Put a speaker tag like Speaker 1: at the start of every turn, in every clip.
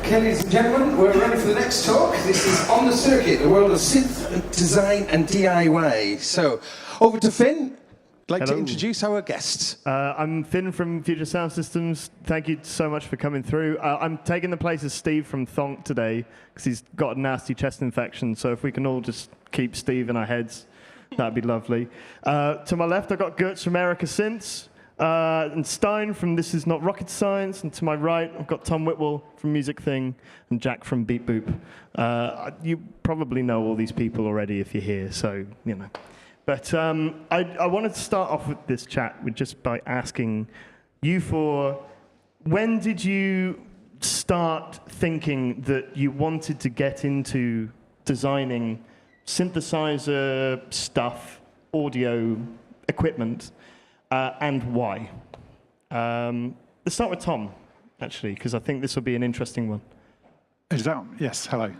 Speaker 1: Okay, ladies and gentlemen, we're ready for the next talk. This is On the Circuit, the world of synth design and DIY. So, over to Finn. I'd like to introduce our guests.
Speaker 2: I'm Finn from Future Sound Systems. Thank you so much for coming through. I'm taking the place of Steve from Thonk today because he's got a nasty chest infection. So if we can all just keep Steve in our heads, that'd be lovely. To my left, I've got Girts from Erica Synths, and Stijn from This Is Not Rocket Science. And to my right, I've got Tom Whitwell from Music Thing and Jack from Beat Boop. You probably know all these people already if you're here, so, you know. But I wanted to start off with this chat with just by asking you for, when did you start thinking that you wanted to get into designing synthesizer stuff, audio equipment, and why? Let's start with Tom, actually, because I think this will be an interesting one.
Speaker 3: Is that, yes, hello.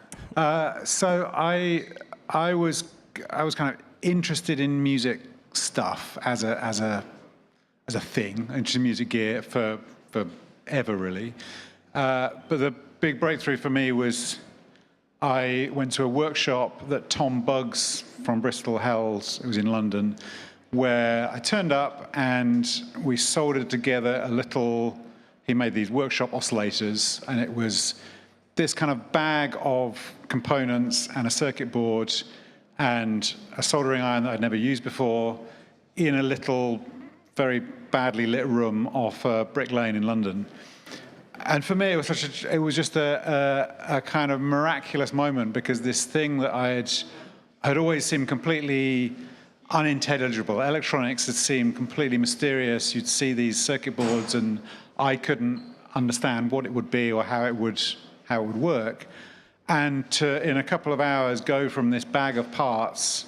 Speaker 3: So I was kind of interested in music stuff as a thing, interested in music gear for ever really. But the big breakthrough for me was I went to a workshop that Tom Buggs from Bristol held. It was in London, where I turned up and we soldered together a little. He made these workshop oscillators, and it was this kind of bag of components and a circuit board and a soldering iron that I'd never used before in a little, very badly lit room off Brick Lane in London. And for me, it was just a kind of miraculous moment, because this thing that had always seemed completely unintelligible. Electronics had seemed completely mysterious. You'd see these circuit boards, and I couldn't understand what it would be or how it would work. And to, in a couple of hours, go from this bag of parts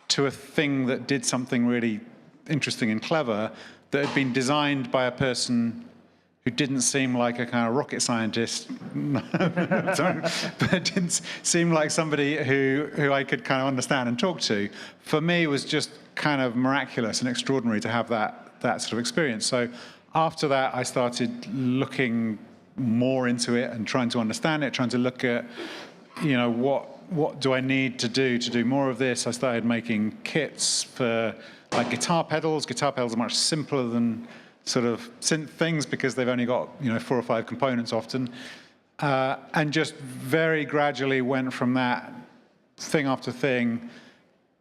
Speaker 3: to a thing that did something really interesting and clever, that had been designed by a person who didn't seem like a kind of rocket scientist, but didn't seem like somebody who I could kind of understand and talk to. For me, it was just kind of miraculous and extraordinary to have that sort of experience. So after that, I started looking more into it and trying to understand it, trying to look at, you know, what do I need to do more of this. I started making kits for like guitar pedals. Guitar pedals are much simpler than sort of synth things because they've only got, you know, 4 or 5 components often, and just very gradually went from that thing after thing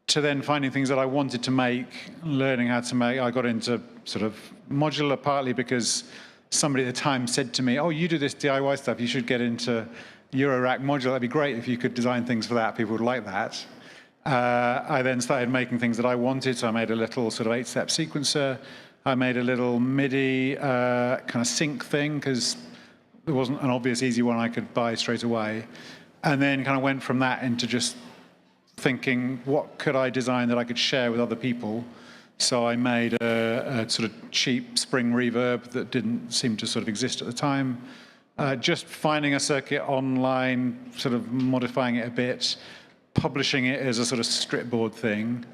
Speaker 3: to then finding things that I wanted to make, learning how to make. I got into sort of modular partly because somebody at the time said to me, "Oh, you do this DIY stuff, you should get into Eurorack modular. That'd be great if you could design things for that. People would like that." I then started making things that I wanted, so I made a little sort of 8-step sequencer. I made a little MIDI kind of sync thing, because there wasn't an obvious easy one I could buy straight away. And then kind of went from that into just thinking, what could I design that I could share with other people? So I made a sort of cheap spring reverb that didn't seem to sort of exist at the time. Just finding a circuit online, sort of modifying it a bit, publishing it as a sort of strip board thing.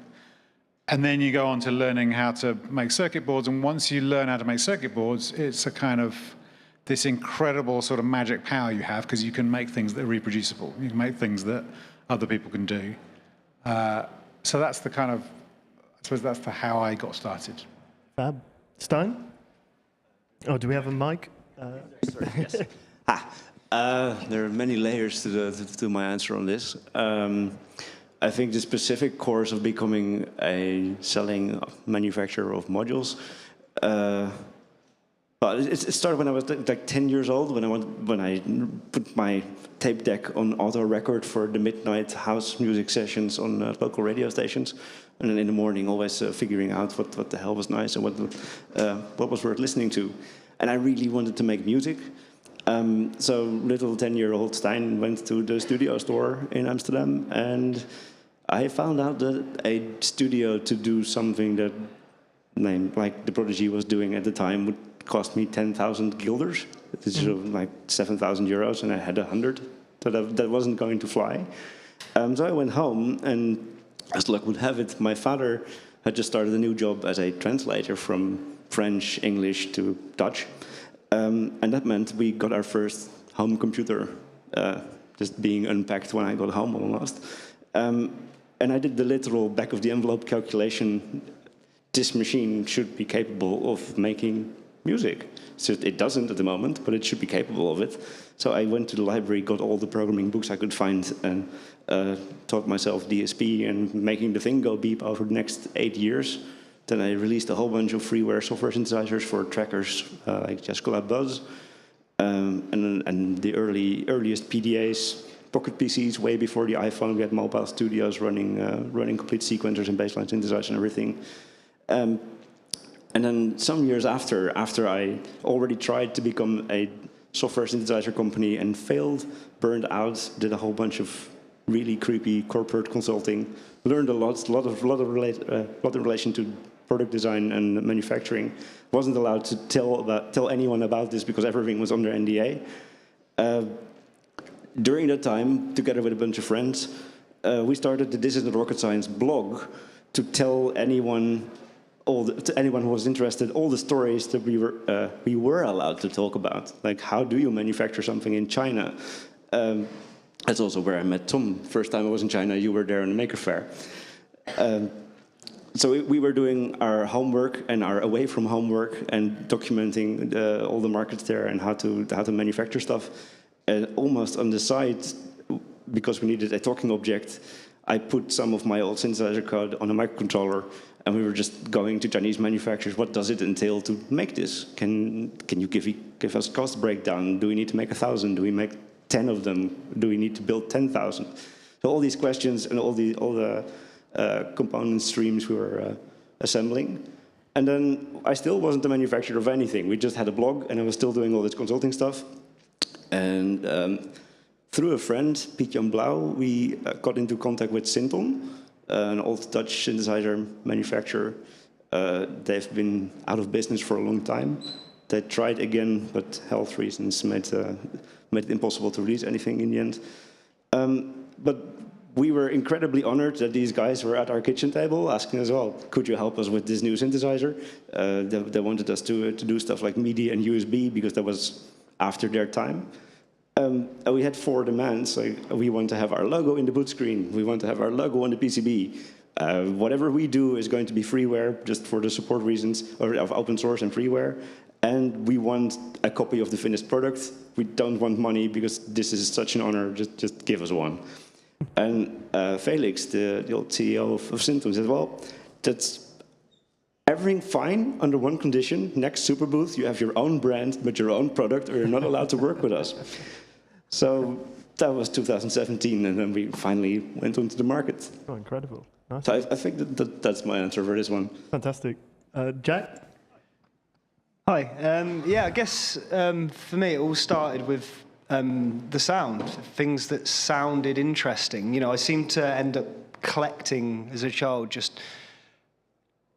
Speaker 3: And then you go on to learning how to make circuit boards. And once you learn how to make circuit boards, it's a kind of this incredible sort of magic power you have, because you can make things that are reproducible. You can make things that other people can do. So that's the kind of, I suppose that's how I got started.
Speaker 2: Fab. Stijn? Oh, do we have a mic?
Speaker 4: Sorry, yes. There are many layers to my answer on this. I think the specific course of becoming a selling manufacturer of modules, but it started when I was like 10 years old, when I put my tape deck on auto record for the midnight house music sessions on local radio stations, and then in the morning always figuring out what the hell was nice and what was worth listening to. And I really wanted to make music. So little 10-year-old Stijn went to the studio store in Amsterdam, and I found out that a studio to do something that, like the Prodigy was doing at the time, would cost me 10,000 guilders, which is like 7,000 euros, and I had 100, so that wasn't going to fly. So I went home, and as luck would have it, my father had just started a new job as a translator from French, English to Dutch. And that meant we got our first home computer just being unpacked when I got home almost. And I did the literal back of the envelope calculation. This machine should be capable of making music. So it doesn't at the moment, but it should be capable of it. So I went to the library, got all the programming books I could find, and taught myself DSP and making the thing go beep over the next 8 years. Then I released a whole bunch of freeware software synthesizers for trackers like Jascola Buzz, and the earliest PDAs, Pocket PCs, way before the iPhone. We had mobile studios running complete sequencers and baseline synthesizers and everything. And then some years after I already tried to become a software synthesizer company and failed, burned out, did a whole bunch of really creepy corporate consulting, learned a lot in relation to product design and manufacturing. Wasn't allowed to tell anyone about this because everything was under NDA. During that time, together with a bunch of friends, we started the This Isn't Rocket Science blog to tell anyone who was interested all the stories that we were allowed to talk about. Like, how do you manufacture something in China? That's also where I met Tom. First time I was in China, you were there in the Maker Fair. So we were doing our homework and our away from homework and documenting all the markets there and how to manufacture stuff. And almost on the side, because we needed a talking object, I put some of my old synthesizer code on a microcontroller, and we were just going to Chinese manufacturers. What does it entail to make this? Can you give us cost breakdown? Do we need to make 1,000? Do we make 10 of them? Do we need to build 10,000? So all these questions and all the component streams we were assembling. And then I still wasn't the manufacturer of anything. We just had a blog, and I was still doing all this consulting stuff. And through a friend, Piet-Jan Blauw, we got into contact with Synth, an old Dutch synthesizer manufacturer. They've been out of business for a long time. They tried again, but health reasons made it impossible to release anything in the end. But we were incredibly honored that these guys were at our kitchen table asking us, well, could you help us with this new synthesizer? They wanted us to do stuff like MIDI and USB because that was after their time. And we had 4 demands. Like, we want to have our logo in the boot screen. We want to have our logo on the PCB. Whatever we do is going to be freeware, just for the support reasons, or of open source and freeware. And we want a copy of the finished product. We don't want money because this is such an honor. Just give us one. And Felix, the old CEO of Synth, said, well, that's everything fine under one condition. Next Superbooth, you have your own brand, but your own product, or you're not allowed to work with us. So that was 2017, and then we finally went onto the market.
Speaker 2: Oh, incredible. Nice.
Speaker 4: So I think that's my answer for this one.
Speaker 2: Fantastic. Jack?
Speaker 5: Hi. Yeah, I guess for me it all started with the sound, things that sounded interesting. You know, I seemed to end up collecting as a child just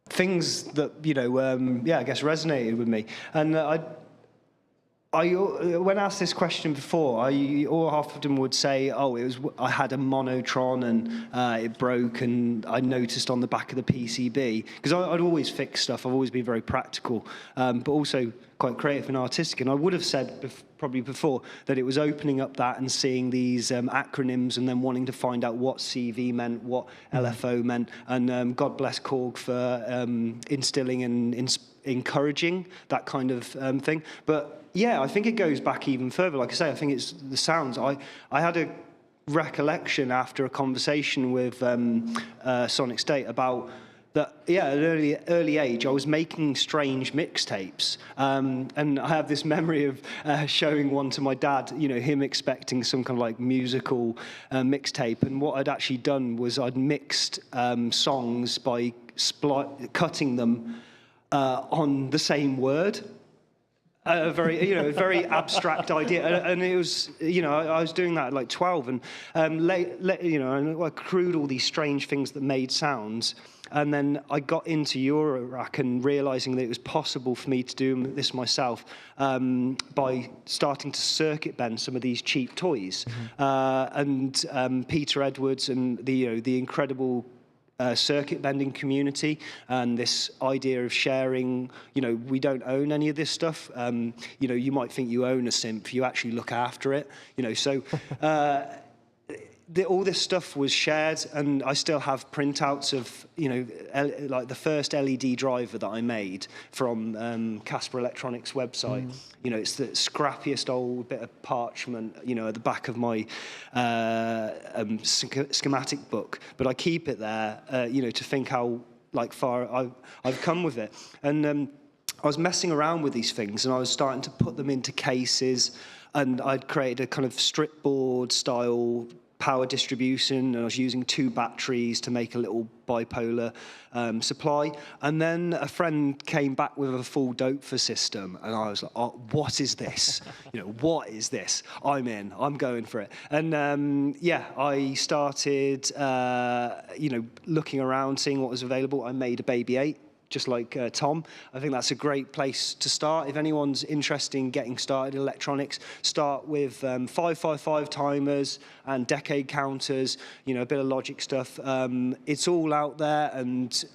Speaker 5: things that, you know, I guess resonated with me. And when asked this question before, I often would say, oh, I had a Monotron and it broke, and I noticed on the back of the PCB, because I'd always fix stuff. I've always been very practical, but also quite creative and artistic. And I would have said probably before that it was opening up that and seeing these acronyms and then wanting to find out what CV meant, what LFO meant. And God bless Korg for instilling and encouraging that kind of thing. But yeah, I think it goes back even further. Like I say, I think it's the sounds. I had a recollection after a conversation with Sonic State about that, yeah, at an early age, I was making strange mixtapes. And I have this memory of showing one to my dad, you know, him expecting some kind of like musical mixtape. And what I'd actually done was I'd mixed songs by cutting them on the same word. A very abstract idea, and it was, you know, I was doing that at like 12, and and I accrued all these strange things that made sounds, and then I got into Eurorack and realizing that it was possible for me to do this myself by starting to circuit bend some of these cheap toys, and Peter Edwards and the incredible circuit bending community, and this idea of sharing. We don't own any of this stuff. You might think you own a synth, you actually look after it. So all this stuff was shared, and I still have printouts of like the first LED driver that I made from Casper Electronics website. It's the scrappiest old bit of parchment, at the back of my schematic book, but I keep it there, to think how far I've come with it. And I was messing around with these things, and I was starting to put them into cases, and I'd created a kind of strip board style power distribution, and I was using 2 batteries to make a little bipolar supply. And then a friend came back with a full Dopefer system, and I was like, oh, what is this? What is this? I'm going for it. And I started, looking around, seeing what was available. I made a Baby 8. Just like Tom. I think that's a great place to start. If anyone's interested in getting started in electronics, start with 555 timers and decade counters, a bit of logic stuff. It's all out there, and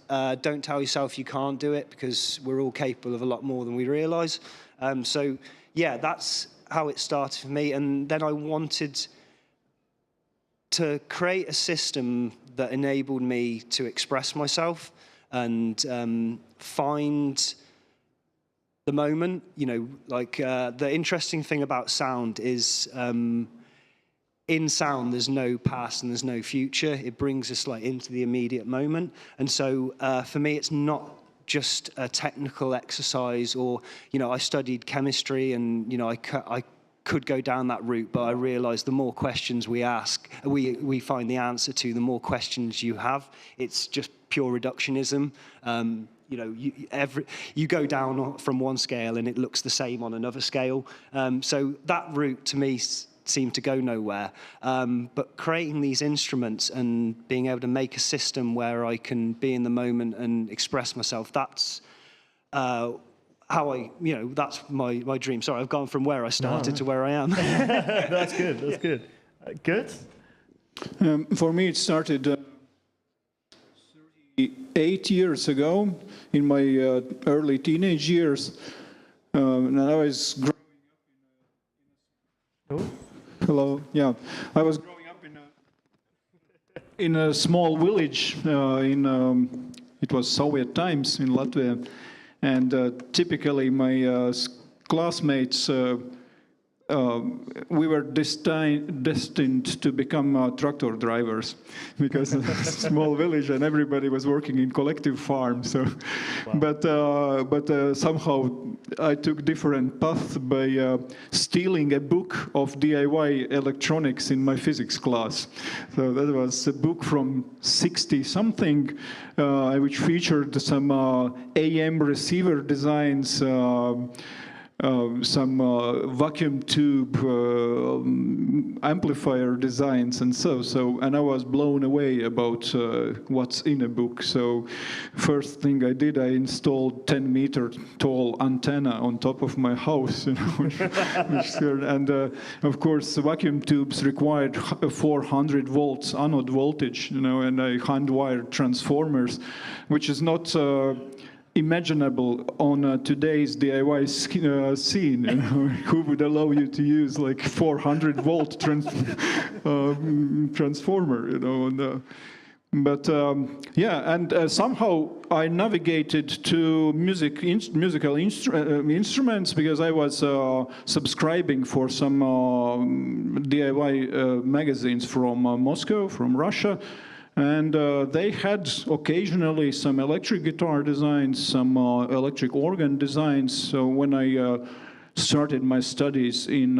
Speaker 5: don't tell yourself you can't do it, because we're all capable of a lot more than we realise. So, that's how it started for me. And then I wanted to create a system that enabled me to express myself and find the moment. The interesting thing about sound is in sound there's no past and there's no future. It brings us into the immediate moment. And so for me, it's not just a technical exercise, or I studied chemistry, and I could go down that route, but I realized the more questions we ask, we find the answer to, the more questions you have. It's just pure reductionism. You go down from one scale and it looks the same on another scale. So that route to me seemed to go nowhere. But creating these instruments and being able to make a system where I can be in the moment and express myself, that's how that's my dream. Sorry, I've gone from where I started to where I am.
Speaker 2: That's good, that's good. Good?
Speaker 6: For me, it started 38 years ago, in my early teenage years. And I was growing up Hello, yeah. I was growing up in a small village it was Soviet times in Latvia. And typically my classmates, we were destined to become tractor drivers, because it's a small village and everybody was working in collective farm. So, wow. But somehow I took different path by stealing a book of DIY electronics in my physics class. So that was a book from 60-something, which featured some AM receiver designs, some vacuum tube amplifier designs, and and I was blown away about what's in a book. So first thing I did, I installed 10-meter tall antenna on top of my house, and of course vacuum tubes required 400 volts anode voltage, and I hand-wired transformers, which is not imaginable on today's DIY scene. Who would allow you to use like 400 volt transformer, but somehow I navigated to musical instruments, because I was subscribing for some DIY magazines from Moscow, from Russia. And they had occasionally some electric guitar designs, some electric organ designs. So when I started my studies in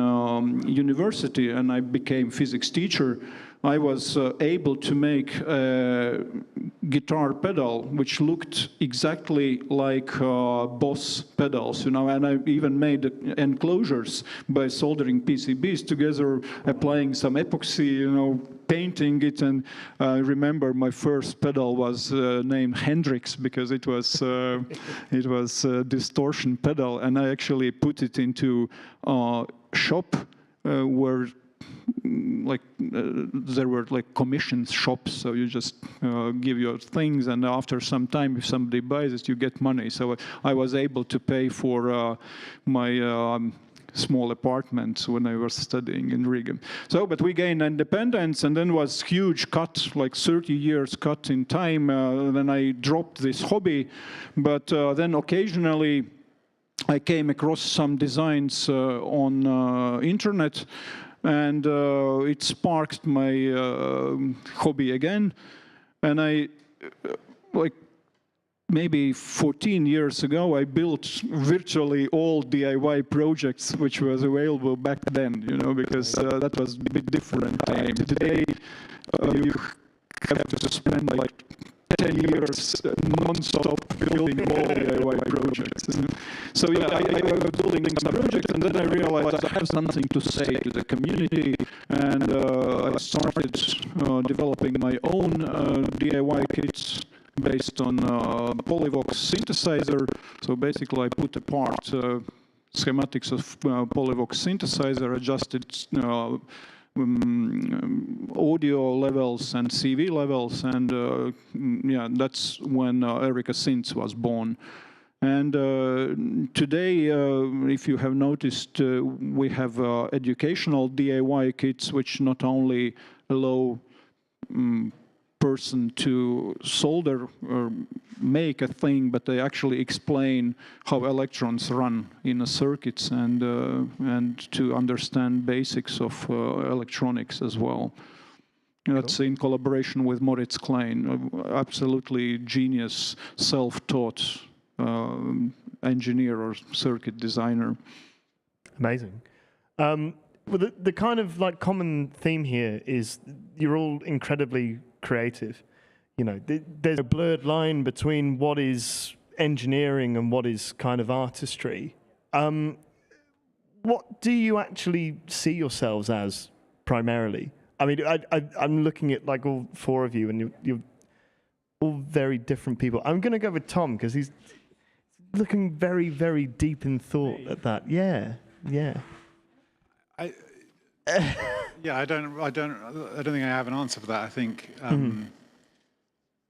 Speaker 6: university and I became physics teacher, I was able to make a guitar pedal which looked exactly like Boss pedals, and I even made enclosures by soldering PCBs together, applying some epoxy, painting it. And I remember my first pedal was named Hendrix, because it was a distortion pedal, and I actually put it into a shop where there were like commission shops, so you just give your things, and after some time, if somebody buys it, you get money. So I was able to pay for my small apartment when I was studying in Riga. So, but we gained independence, and then was huge cut, like 30 years cut in time. Then I dropped this hobby, but then occasionally I came across some designs on internet, and it sparked my hobby again. And I, like maybe 14 years ago, I built virtually all DIY projects which was available back then, you know, because that was a bit different time. Today, you have to spend like 10 years non-stop building all DIY projects. So yeah, I was building some projects, and then I realized I have something to say to the community, and I started developing my own DIY kits based on Polyvox synthesizer. So basically I put apart schematics of Polyvox synthesizer, adjusted audio levels and CV levels, and yeah, that's when Erica Synth was born. And today, if you have noticed, we have educational DIY kits which not only allow person to solder or make a thing, but they actually explain how electrons run in a circuits, and to understand basics of electronics as well. That's in collaboration with Moritz Klein, absolutely genius, self-taught engineer or circuit designer.
Speaker 2: Amazing. Well, the kind of like common theme here is you're all incredibly creative. You know, there's a blurred line between what is engineering and what is kind of artistry. What do you actually see yourselves as primarily? I mean, I'm looking at like all four of you, and you're all very different people. I'm going to go with Tom because he's looking very, very deep in thought at that. Yeah.
Speaker 3: I don't think I have an answer for that. I think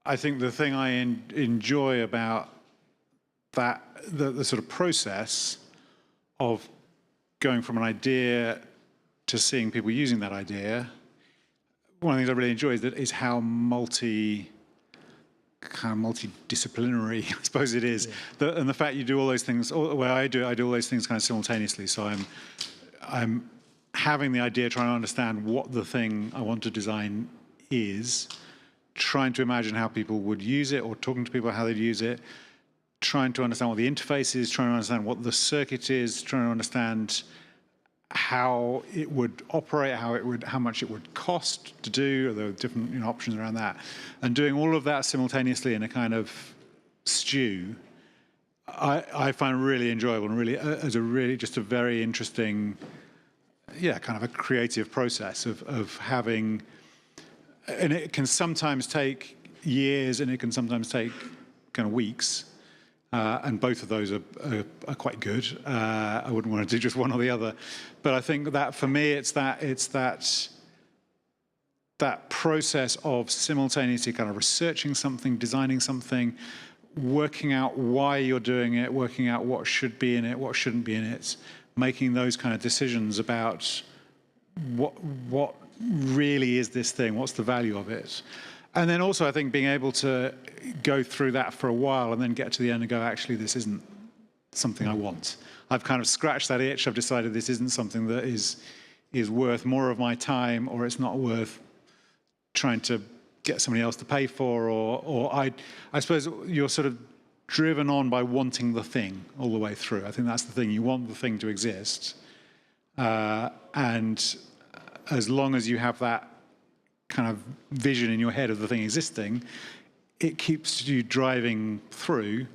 Speaker 3: I think the thing I enjoy about that, the sort of process of going from an idea to seeing people using that idea, one of the things I really enjoy is how multidisciplinary, I suppose it is, and the fact you do all those things. Well, I do all those things kind of simultaneously. So I'm having the idea, trying to understand what the thing I want to design is, trying to imagine how people would use it, or talking to people how they'd use it, trying to understand what the interface is, trying to understand what the circuit is, trying to understand how it would operate, how much it would cost to do. There are different options around that, and doing all of that simultaneously in a kind of stew, I find really enjoyable, and really as a really just a very interesting, kind of a creative process of having. And it can sometimes take years, and it can sometimes take kind of weeks, and both of those are quite good. I wouldn't want to do just one or the other, but I think that for me, it's that process of simultaneously kind of researching something, designing something, working out why you're doing it, working out what should be in it, what shouldn't be in it, making those kind of decisions about what really is this thing, what's the value of it. And then also I think being able to go through that for a while and then get to the end and go, actually, this isn't something I want. I've kind of scratched that itch. I've decided this isn't something that is worth more of my time, or it's not worth trying to get somebody else to pay for, or I suppose you're sort of driven on by wanting the thing all the way through. I think that's the thing. You want the thing to exist. And as long as you have that kind of vision in your head of the thing existing, it keeps you driving through.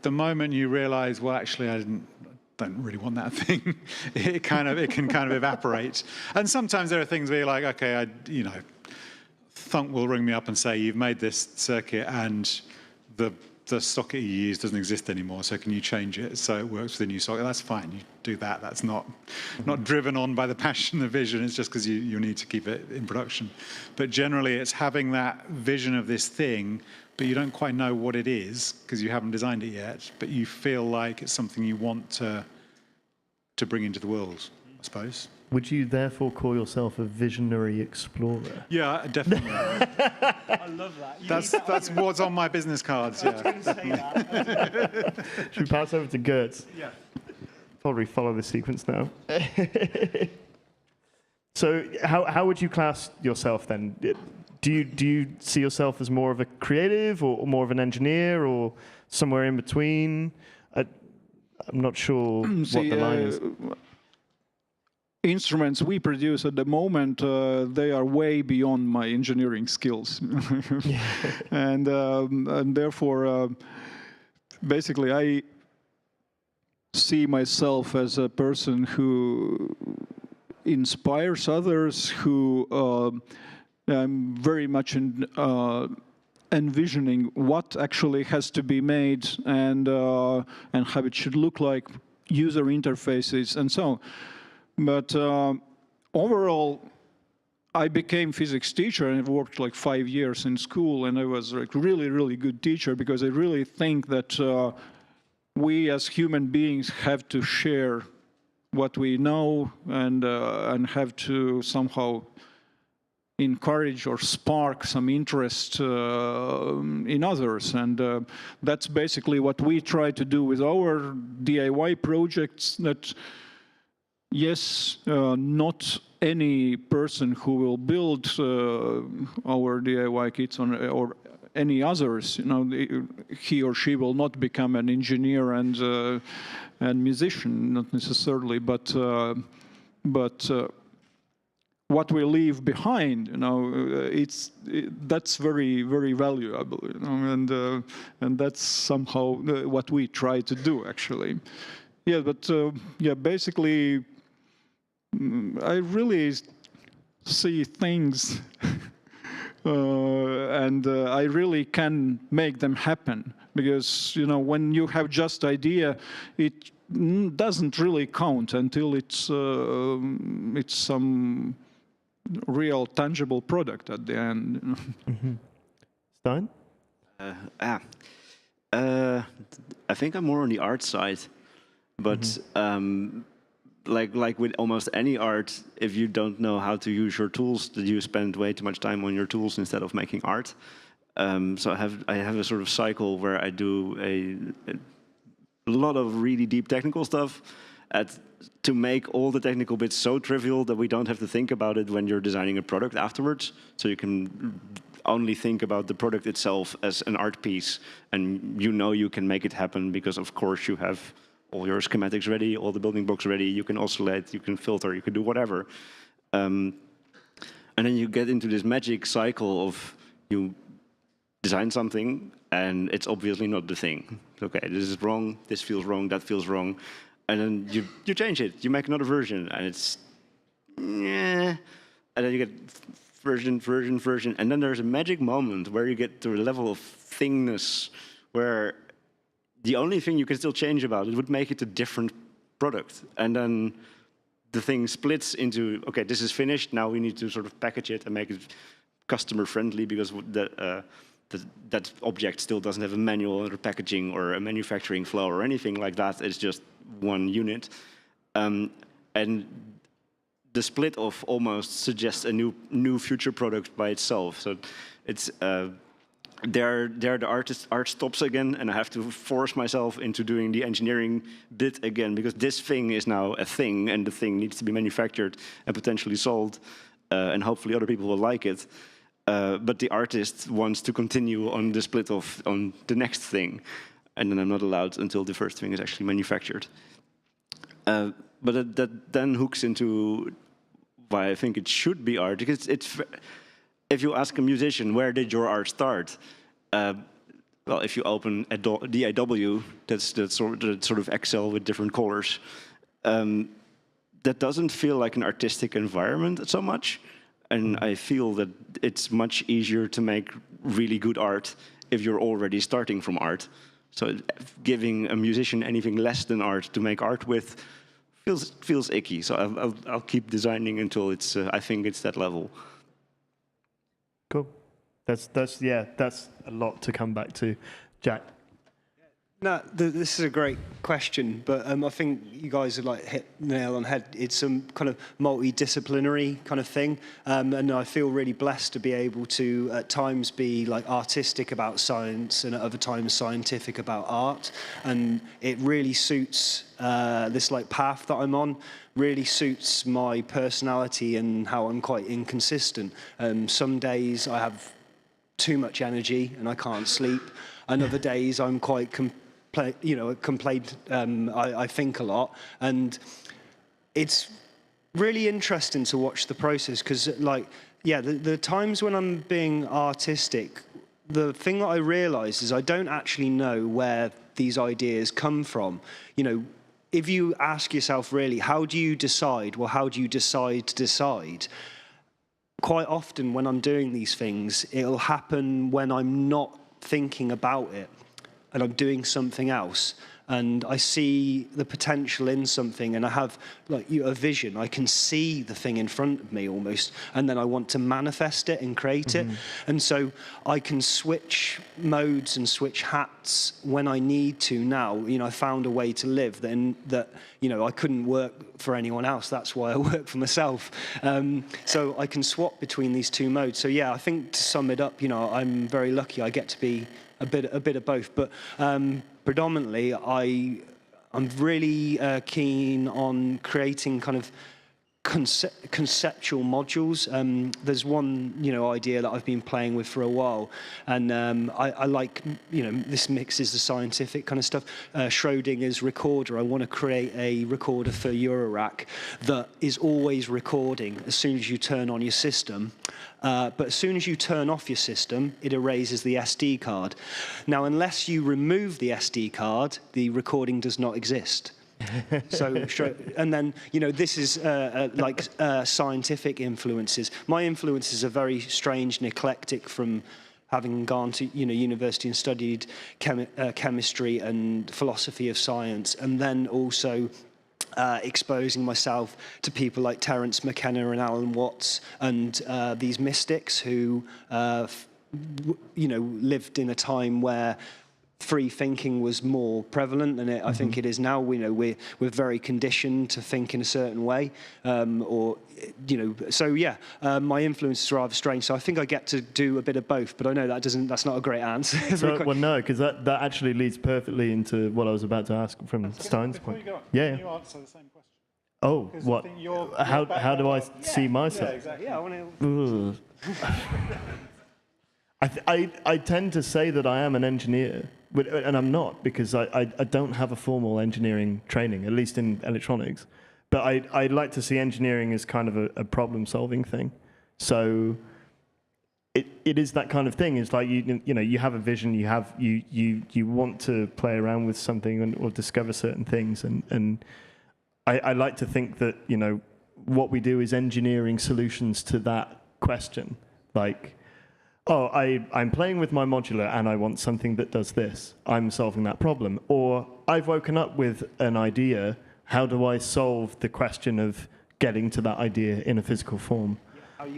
Speaker 3: The moment you realize, well, actually, I don't really want that thing, it can kind of evaporate. And sometimes there are things where you're like, okay, Thunk will ring me up and say, you've made this circuit and the the socket you use doesn't exist anymore, so can you change it so it works with the new socket? That's fine, you do that. That's not driven on by the passion, the vision. It's just because you need to keep it in production. But generally, it's having that vision of this thing, but you don't quite know what it is because you haven't designed it yet, but you feel like it's something you want to bring into the world, I suppose.
Speaker 2: Would you therefore call yourself a visionary explorer?
Speaker 3: Yeah, definitely.
Speaker 5: I love that.
Speaker 3: That's what's on my business cards. Yeah.
Speaker 5: I was going to say that.
Speaker 2: Should we pass over to Girts?
Speaker 5: Yeah.
Speaker 2: Probably follow the sequence now. So how would you class yourself then? Do you see yourself as more of a creative or more of an engineer or somewhere in between? I'm not sure what the line is.
Speaker 6: Instruments we produce at the moment, they are way beyond my engineering skills. and therefore, basically, I see myself as a person who inspires others, who I'm very much envisioning what actually has to be made and how it should look like, user interfaces, and so on. But overall, I became physics teacher and I worked like 5 years in school, and I was like really, really good teacher because I really think that we as human beings have to share what we know and have to somehow encourage or spark some interest in others. And that's basically what we try to do with our DIY projects. That yes, not any person who will build our DIY kits or any others, he or she will not become an engineer and musician, not necessarily, but what we leave behind, that's very, very valuable, and that's somehow what we try to do, actually. Yeah, but basically, I really see things, and I really can make them happen. Because when you have just idea, it doesn't really count until it's some real tangible product at the end.
Speaker 2: Mm-hmm. Stijn?
Speaker 4: I think I'm more on the art side, but like with almost any art, if you don't know how to use your tools, then you spend way too much time on your tools instead of making art. So I have a sort of cycle where I do a lot of really deep technical stuff to make all the technical bits so trivial that we don't have to think about it when you're designing a product afterwards. So you can only think about the product itself as an art piece, and you can make it happen because, of course, you have all your schematics ready, all the building blocks ready, you can oscillate, you can filter, you can do whatever. And then you get into this magic cycle of you design something, and it's obviously not the thing. Okay, this is wrong, this feels wrong, that feels wrong. And then you change it, you make another version, and it's, yeah. And then you get version, and then there's a magic moment where you get to a level of thingness where the only thing you can still change about it would make it a different product. And then the thing splits into, okay, this is finished, now we need to sort of package it and make it customer friendly because that object still doesn't have a manual or packaging or a manufacturing flow or anything like that. It's just one unit. And the split off almost suggests a new future product by itself. So it's there the art stops again, and I have to force myself into doing the engineering bit again because this thing is now a thing, and the thing needs to be manufactured and potentially sold, and hopefully other people will like it. But the artist wants to continue on the split off on the next thing, and then I'm not allowed until the first thing is actually manufactured. But that then hooks into why I think it should be art, because if you ask a musician, where did your art start? Well, if you open a DAW, that's sort of Excel with different colors, that doesn't feel like an artistic environment so much. And I feel that it's much easier to make really good art if you're already starting from art. So giving a musician anything less than art to make art with feels icky. So I'll keep designing until it's I think it's that level.
Speaker 2: Cool. That's a lot to come back to, Jack.
Speaker 5: No, this is a great question, but I think you guys have like hit the nail on the head. It's some kind of multidisciplinary kind of thing, and I feel really blessed to be able to at times be like artistic about science and at other times scientific about art, and it really suits this like path that I'm on. Really suits my personality and how I'm quite inconsistent. Some days I have too much energy and I can't sleep, and other days I'm quite I think a lot, and it's really interesting to watch the process because, the times when I'm being artistic, the thing that I realise is I don't actually know where these ideas come from. You know, if you ask yourself really, how do you decide? Well, how do you decide to decide? Quite often when I'm doing these things, it'll happen when I'm not thinking about it and I'm doing something else, and I see the potential in something, and I have a vision. I can see the thing in front of me almost, and then I want to manifest it and create it. And so I can switch modes and switch hats when I need to now. You know, I found a way to live that I couldn't work for anyone else. That's why I work for myself. So I can swap between these two modes. So yeah, I think to sum it up, I'm very lucky. I get to be a bit of both, but predominantly I'm really keen on creating kind of conceptual modules. There's one idea that I've been playing with for a while, and I like this mixes the scientific kind of stuff. Schrodinger's recorder. I want to create a recorder for Eurorack that is always recording as soon as you turn on your system. But as soon as you turn off your system, it erases the SD card. Now, unless you remove the SD card, the recording does not exist. So, and then, this is scientific influences. My influences are very strange and eclectic from having gone to university and studied chemistry and philosophy of science, and then also exposing myself to people like Terence McKenna and Alan Watts and these mystics who, lived in a time where free thinking was more prevalent than I think it is now. We're very conditioned to think in a certain way, my influences are rather strange. So I think I get to do a bit of both, but I know that's not a great answer.
Speaker 2: Well, no, because that actually leads perfectly into what I was about to ask from Stein's point.
Speaker 3: Can you answer the same question?
Speaker 2: Oh, what? How do I see myself?
Speaker 3: Yeah, exactly.
Speaker 5: Yeah, I want
Speaker 2: to. I tend to say that I am an engineer, and I'm not, because I don't have a formal engineering training, at least in electronics. But I like to see engineering as kind of a problem-solving thing. So it is that kind of thing. It's like you have a vision, you want to play around with something or discover certain things, and I like to think that what we do is engineering solutions to that question, like. Oh, I'm playing with my modular and I want something that does this. I'm solving that problem. Or I've woken up with an idea. How do I solve the question of getting to that idea in a physical form?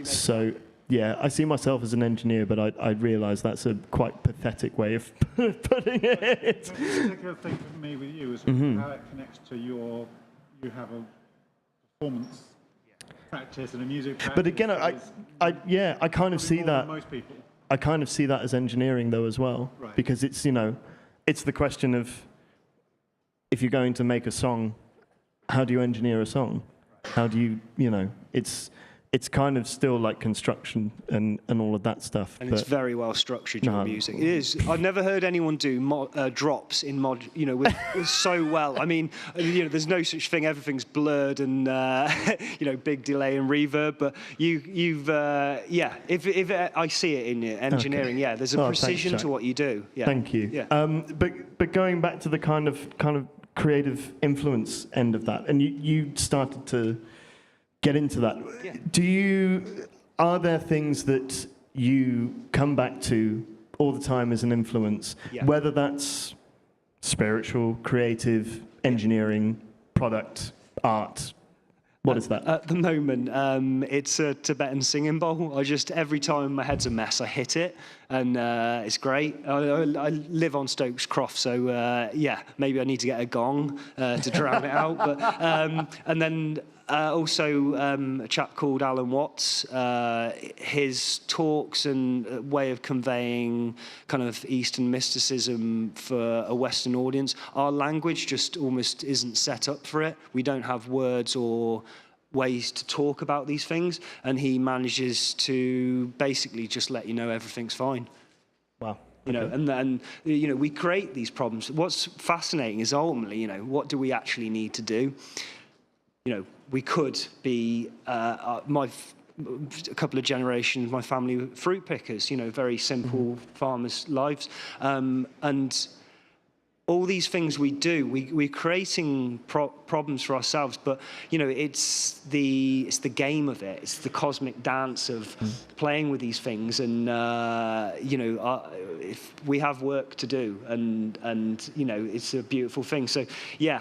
Speaker 2: So, yeah, I see myself as an engineer, but I realise that's a quite pathetic way of putting it.
Speaker 3: The particular thing for me with you is how it connects to you have a performance practice and a music practice.
Speaker 2: But again, I kind of see that.
Speaker 3: Most people.
Speaker 2: I kind of see that as engineering though as well,
Speaker 3: right.
Speaker 2: Because it's it's the question of if you're going to make a song, how do you engineer a song? How do you it's kind of still like construction and all of that stuff.
Speaker 5: And it's very well structured, your music. It is. I've never heard anyone do drops in with so well. I mean, there's no such thing. Everything's blurred and big delay and reverb. But you've if I see it in your engineering, there's a precision
Speaker 2: thanks,
Speaker 5: to what you do. Yeah.
Speaker 2: Thank you.
Speaker 5: Yeah.
Speaker 2: But going back to the kind of creative influence end of that, and you started to get into that. Yeah. Are there things that you come back to all the time as an influence, whether that's spiritual, creative, engineering, product, art. What is that?
Speaker 5: At the moment, it's a Tibetan singing bowl. Every time my head's a mess, I hit it, and it's great. I live on Stokes Croft, so maybe I need to get a gong to drown it out. But and then also a chap called Alan Watts. His talks and way of conveying kind of Eastern mysticism for a Western audience. Our language just almost isn't set up for it. We don't have words or ways to talk about these things, and he manages to basically just let you know everything's fine.
Speaker 2: Wow.
Speaker 5: You know, and then, you know, we create these problems. What's fascinating is ultimately, you know, what do we actually need to do? You know, we could be, a couple of generations, my family were fruit pickers, you know, very simple farmers' lives. And all these things we do, we're creating problems for ourselves, but, you know, it's the game of it. It's the cosmic dance of playing with these things. And, you know, if we have work to do, and you know, it's a beautiful thing. So, yeah,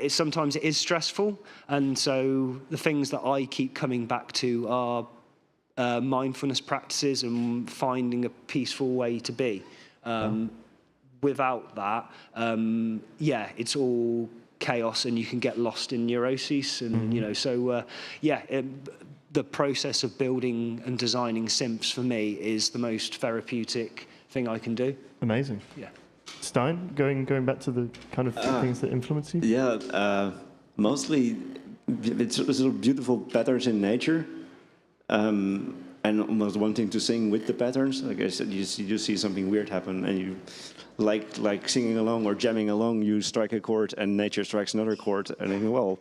Speaker 5: sometimes it is stressful. And so the things that I keep coming back to are mindfulness practices and finding a peaceful way to be. Without that, it's all chaos, and you can get lost in neuroses, and you know. So, the process of building and designing synths for me is the most therapeutic thing I can do.
Speaker 2: Amazing.
Speaker 5: Yeah.
Speaker 2: Stein, going back to the kind of things that influence you.
Speaker 4: Yeah, mostly it's sort of beautiful patterns in nature. And almost wanting to sing with the patterns. Like I said, you see something weird happen, and you like singing along or jamming along. You strike a chord, and nature strikes another chord, and then, well,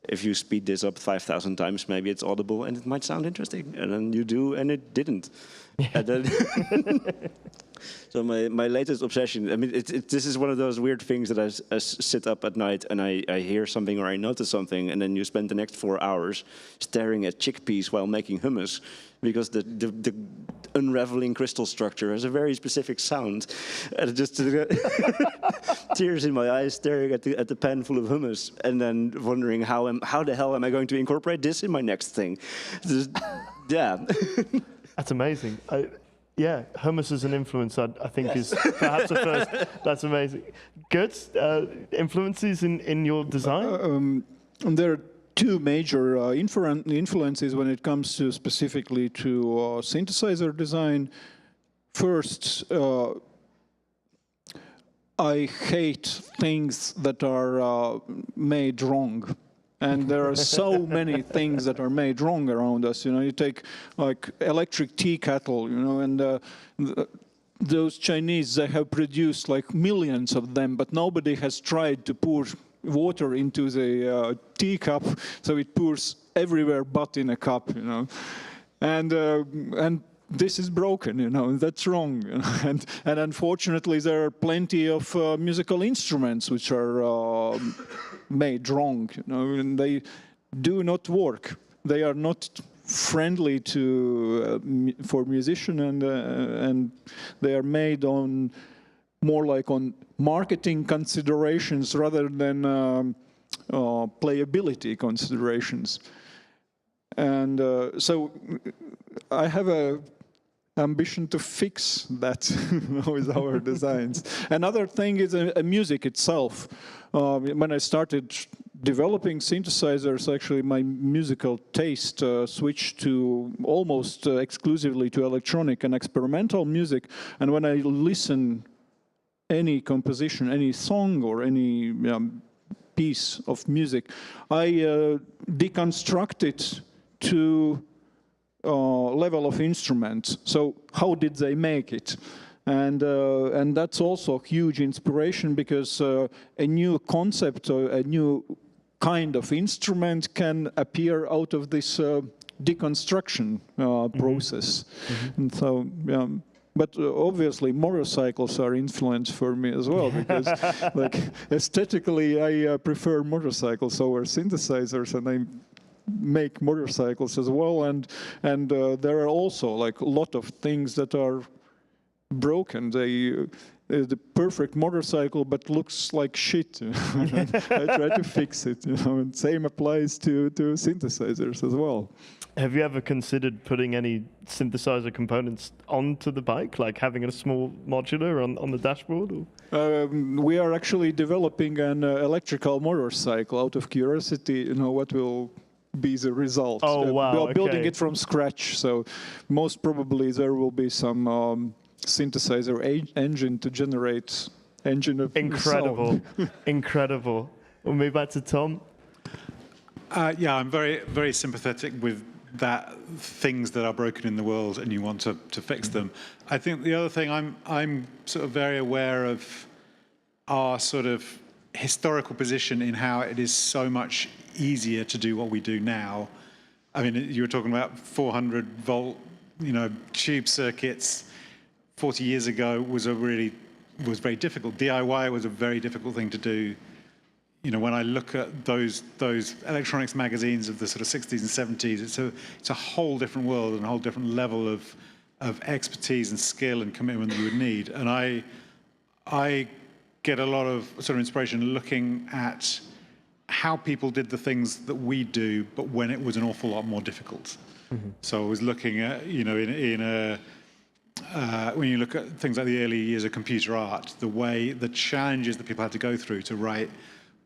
Speaker 4: if you speed this up 5,000 times, maybe it's audible and it might sound interesting. And then you do, and it didn't. And then so my latest obsession, I mean, this is one of those weird things that I sit up at night and I hear something or I notice something, and then you spend the next 4 hours staring at chickpeas while making hummus, because the unraveling crystal structure has a very specific sound. And just tears in my eyes staring at the pan full of hummus, and then wondering how the hell am I going to incorporate this in my next thing? Yeah.
Speaker 2: That's amazing. Hummus as an influence, I think, is perhaps the first. That's amazing. Girts, influences in your design?
Speaker 6: There are two major influences when it comes to specifically to synthesizer design. First, I hate things that are made wrong. And there are so many things that are made wrong around us. You know, you take like electric tea kettle, you know, and those Chinese, they have produced like millions of them, but nobody has tried to pour water into the teacup, so it pours everywhere but in a cup, you know. And this is broken, you know, that's wrong. You know? And unfortunately, there are plenty of musical instruments which are made wrong, you know, and they do not work. They are not friendly to for musician, and they are made on more like on marketing considerations rather than playability considerations. And so I have a ambition to fix that with our designs. Another thing is music itself. When I started developing synthesizers, actually my musical taste switched to almost exclusively to electronic and experimental music. And when I listen any composition, any song or any piece of music, I deconstruct it to level of instruments. So how did they make it? And that's also huge inspiration, because a new concept or a new kind of instrument can appear out of this deconstruction process. And so, but obviously motorcycles are influence for me as well, because like aesthetically I prefer motorcycles over synthesizers, and I make motorcycles as well, and there are also like a lot of things that are broken. The perfect motorcycle, but looks like shit. I try to fix it. And same applies to synthesizers as well.
Speaker 2: Have you ever considered putting any synthesizer components onto the bike, like having a small modular on the dashboard? Or?
Speaker 6: We are actually developing an electrical motorcycle out of curiosity. What will be the result?
Speaker 2: Oh wow!
Speaker 6: We are building it from scratch, so most probably there will be some synthesizer engine to generate engine of
Speaker 2: incredible,
Speaker 6: sound.
Speaker 2: Incredible. We'll move back to Tom.
Speaker 3: Yeah, I'm very, very sympathetic with that things that are broken in the world and you want to fix them. I think the other thing I'm sort of very aware of our sort of historical position in how it is so much easier to do what we do now. I mean, you were talking about 400 volt, tube circuits. 40 years ago was very difficult. DIY was a very difficult thing to do. When I look at those electronics magazines of the sort of 60s and 70s, it's a whole different world and a whole different level of expertise and skill and commitment that you would need. And I get a lot of sort of inspiration looking at how people did the things that we do, but when it was an awful lot more difficult. Mm-hmm. So I was looking at, when you look at things like the early years of computer art, the challenges that people had to go through to write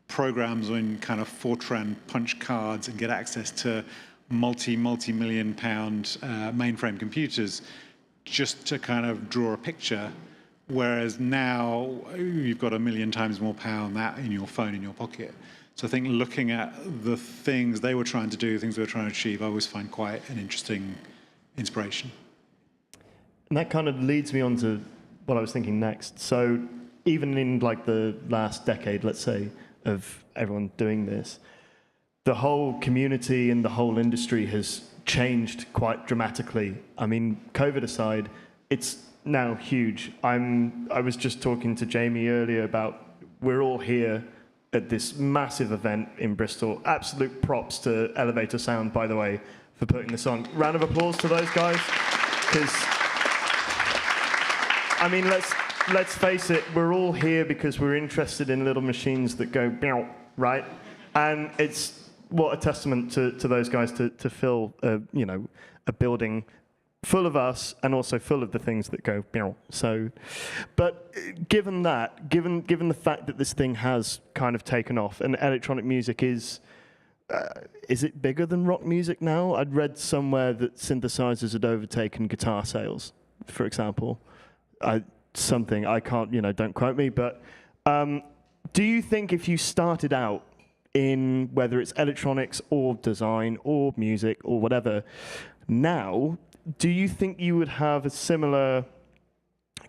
Speaker 3: programs on kind of Fortran punch cards and get access to multi-million pound mainframe computers just to kind of draw a picture, whereas now you've got 1 million times more power than that in your phone in your pocket. So I think looking at the things they were trying to do, things they were trying to achieve, I always find quite an interesting inspiration.
Speaker 2: And that kind of leads me on to what I was thinking next. So even in like the last decade, let's say, of everyone doing this, the whole community and the whole industry has changed quite dramatically. I mean, COVID aside, it's now huge. I was just talking to Jamie earlier about we're all here at this massive event in Bristol. Absolute props to Elevator Sound, by the way, for putting this on. Round of applause to those guys, because I mean, let's face it, we're all here because we're interested in little machines that go meow, right? And it's what a testament to those guys to fill a building full of us and also full of the things that go meow. So, but given the fact that this thing has kind of taken off and electronic music is it bigger than rock music now? I'd read somewhere that synthesizers had overtaken guitar sales, for example. Something I can't, don't quote me, but do you think if you started out in whether it's electronics or design or music or whatever, now, do you think you would have a similar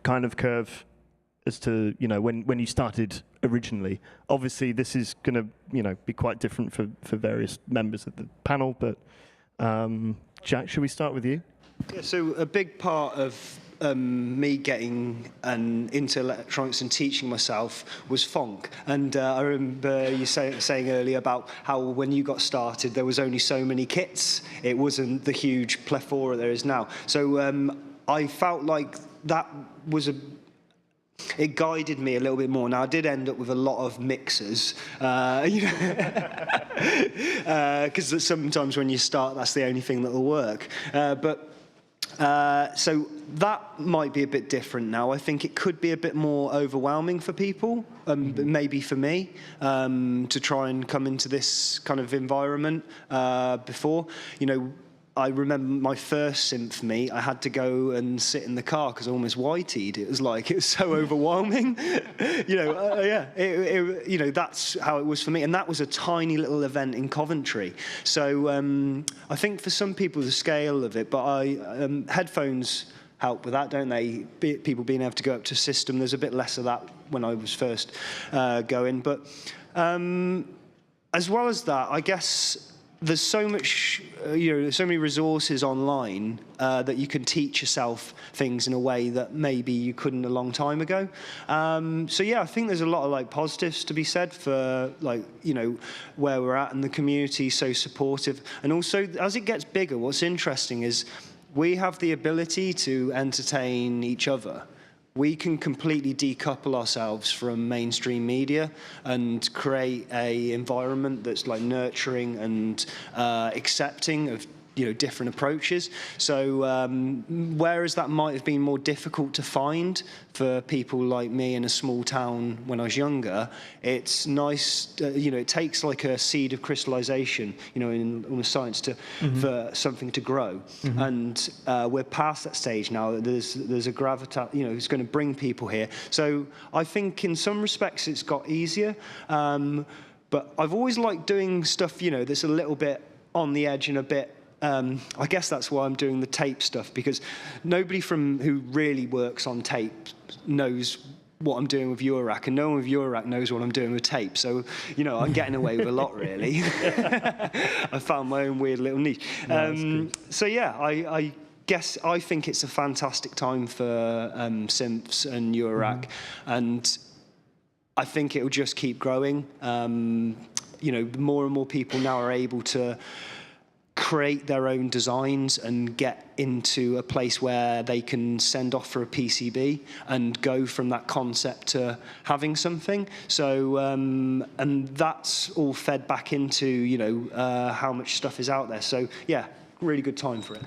Speaker 2: kind of curve as to, when you started originally? Obviously, this is going to, be quite different for various members of the panel, but Jack, should we start with you?
Speaker 5: Yeah, so a big part of me getting into electronics and teaching myself was funk. And I remember you saying earlier about how when you got started, there was only so many kits. It wasn't the huge plethora there is now. So I felt like that was it guided me a little bit more. Now, I did end up with a lot of mixers, because sometimes when you start, that's the only thing that will work. So that might be a bit different now. I think it could be a bit more overwhelming for people, maybe for me, to try and come into this kind of environment before. I remember my first synth meet, I had to go and sit in the car because I almost whiteyed. It was so overwhelming. That's how it was for me. And that was a tiny little event in Coventry. So I think for some people, the scale of it, but headphones help with that, don't they? People being able to go up to system, there's a bit less of that when I was first going. But as well as that, I guess there's so much, there's so many resources online that you can teach yourself things in a way that maybe you couldn't a long time ago. I think there's a lot of positives to be said for where we're at, and the community so supportive. And also, as it gets bigger, what's interesting is we have the ability to entertain each other. we can completely decouple ourselves from mainstream media and create a environment that's like nurturing and accepting of different approaches. So whereas that might have been more difficult to find for people like me in a small town when I was younger, it's nice, it takes like a seed of crystallization, in the science for something to grow. And we're past that stage now. There's a gravitas, it's going to bring people here. So I think in some respects it's got easier. But I've always liked doing stuff, that's a little bit on the edge and a bit I guess that's why I'm doing the tape stuff, because nobody who really works on tape knows what I'm doing with Eurorack, and no one with Eurorack knows what I'm doing with tape. So, I'm getting away with a lot, really. I found my own weird little niche. So, yeah, I guess I think it's a fantastic time for synths and Eurorack, and I think it will just keep growing. More and more people now are able to create their own designs and get into a place where they can send off for a PCB and go from that concept to having something. So, and that's all fed back into, how much stuff is out there. So, yeah, really good time for it.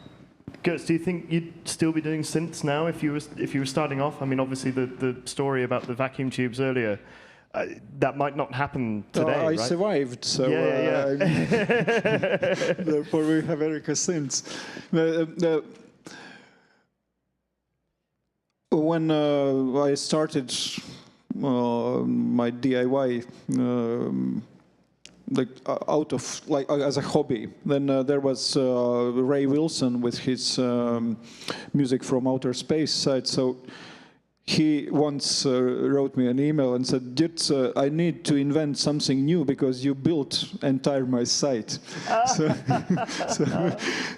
Speaker 2: Girts, do you think you'd still be doing synths now if you were starting off? I mean, obviously the story about the vacuum tubes earlier, that might not happen today,
Speaker 6: I
Speaker 2: right?
Speaker 6: survived, so
Speaker 2: yeah.
Speaker 6: therefore we have Erica since. When I started my DIY, as a hobby, then there was Ray Wilson with his music from outer space side. So he once wrote me an email and said, "Girts, I need to invent something new because you built entire my site."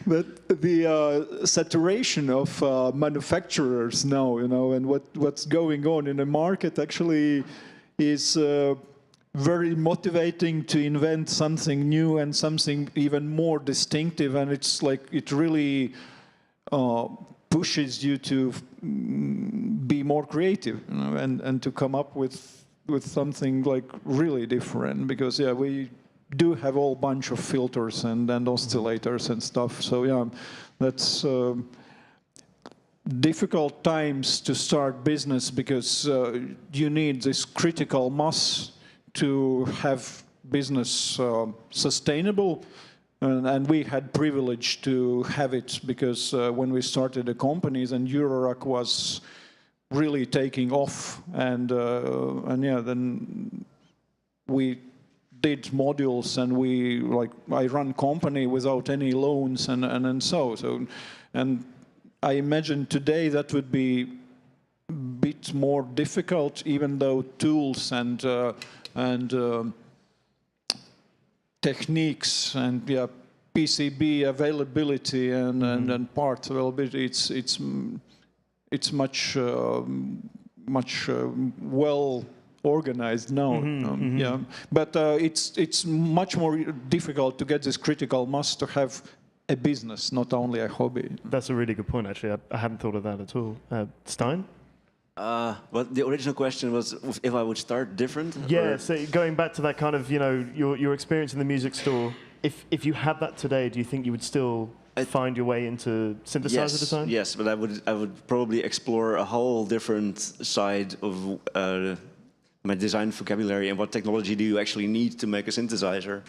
Speaker 6: But the saturation of manufacturers now, and what's going on in the market actually is very motivating to invent something new and something even more distinctive, and it's like it really pushes you to be more creative, and to come up with something like really different, because we do have a whole bunch of filters and oscillators and stuff. So that's difficult times to start business, because you need this critical mass to have business sustainable. And we had privilege to have it, because when we started the companies and Eurorack was really taking off, and then we did modules, and I run company without any loans, and I imagine today that would be a bit more difficult, even though tools and techniques and PCB availability and parts availability, it's much well organized now. But it's much more difficult to get this critical mass to have a business, not only a hobby.
Speaker 2: That's a really good point, actually. I hadn't thought of that at all. Stijn?
Speaker 4: Well, the original question was if I would start different?
Speaker 2: Yeah, so going back to that kind of, your experience in the music store, if you had that today, do you think you would still find your way into synthesizer design?
Speaker 4: Yes, but I would probably explore a whole different side of my design vocabulary, and what technology do you actually need to make a synthesizer.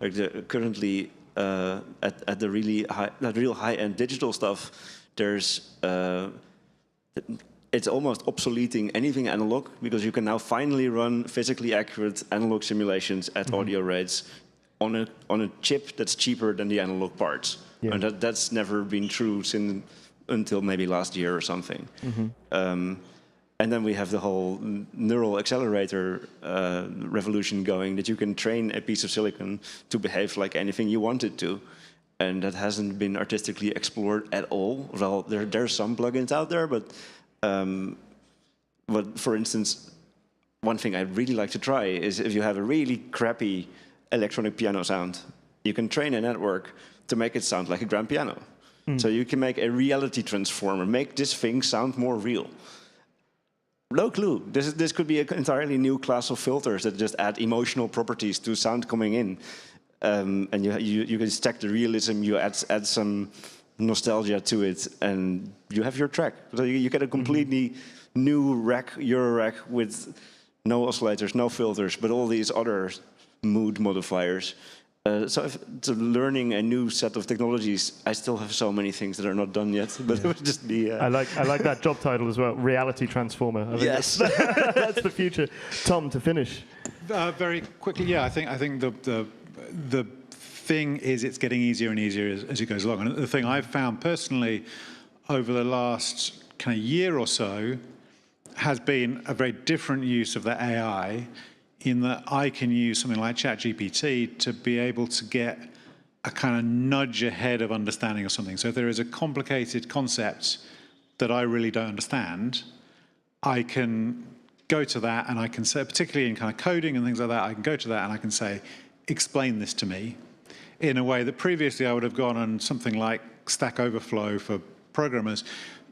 Speaker 4: Like currently, at the real high-end digital stuff, there's it's almost obsoleting anything analog, because you can now finally run physically accurate analog simulations at audio rates on a chip that's cheaper than the analog parts. And that's never been true until maybe last year or something. And then we have the whole neural accelerator revolution going, that you can train a piece of silicon to behave like anything you want it to. And that hasn't been artistically explored at all. Well, there's some plugins out there, but for instance, one thing I'd really like to try is if you have a really crappy electronic piano sound, you can train a network to make it sound like a grand piano. So you can make a reality transformer, make this thing sound more real. No clue. This could be an entirely new class of filters that just add emotional properties to sound coming in, and you can stack the realism. You add some nostalgia to it, and you have your track. So you get a completely new rack, Euro rack with no oscillators, no filters, but all these other mood modifiers. So learning a new set of technologies, I still have so many things that are not done yet. But it would just be.
Speaker 2: I like that job title as well. Reality transformer. I think
Speaker 4: yes,
Speaker 2: that's the future. Tom, to finish.
Speaker 3: Very quickly, yeah. I think the thing is it's getting easier and easier as it goes along. And the thing I've found personally over the last kind of year or so has been a very different use of the AI, in that I can use something like ChatGPT to be able to get a kind of nudge ahead of understanding of something. So if there is a complicated concept that I really don't understand, I can go to that and I can say, particularly in kind of coding and things like that, I can go to that and I can say, explain this to me in a way that previously I would have gone on something like Stack Overflow for programmers.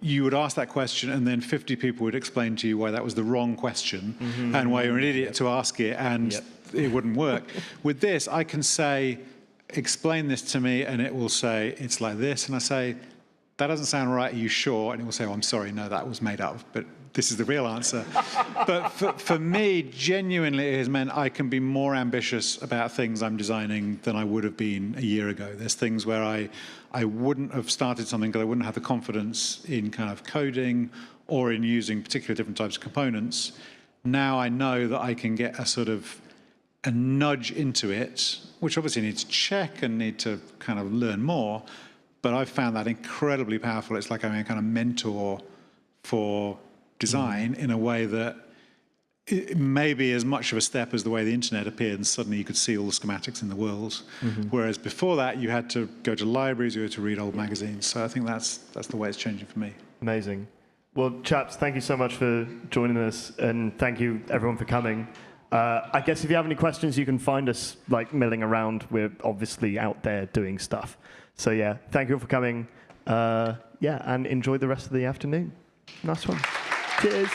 Speaker 3: You would ask that question and then 50 people would explain to you why that was the wrong question and why you're an idiot to ask it and it wouldn't work. With this, I can say, explain this to me, and it will say, it's like this. And I say, that doesn't sound right, are you sure? And it will say, oh, I'm sorry, no, that was made up, but this is the real answer. But for me, genuinely, it has meant I can be more ambitious about things I'm designing than I would have been a year ago. There's things where I wouldn't have started something because I wouldn't have the confidence in kind of coding or in using particular different types of components. Now I know that I can get a sort of a nudge into it, which obviously needs to check and need to kind of learn more. But I've found that incredibly powerful. It's like having a kind of mentor for design in a way that it may be as much of a step as the way the internet appeared and suddenly you could see all the schematics in the world. Whereas before that, you had to go to libraries, you had to read old magazines. So I think that's the way it's changing for me.
Speaker 2: Amazing. Well, chaps, thank you so much for joining us, and thank you everyone for coming. I guess if you have any questions, you can find us like milling around. We're obviously out there doing stuff. So yeah, thank you all for coming. And enjoy the rest of the afternoon. Nice one. Cheers.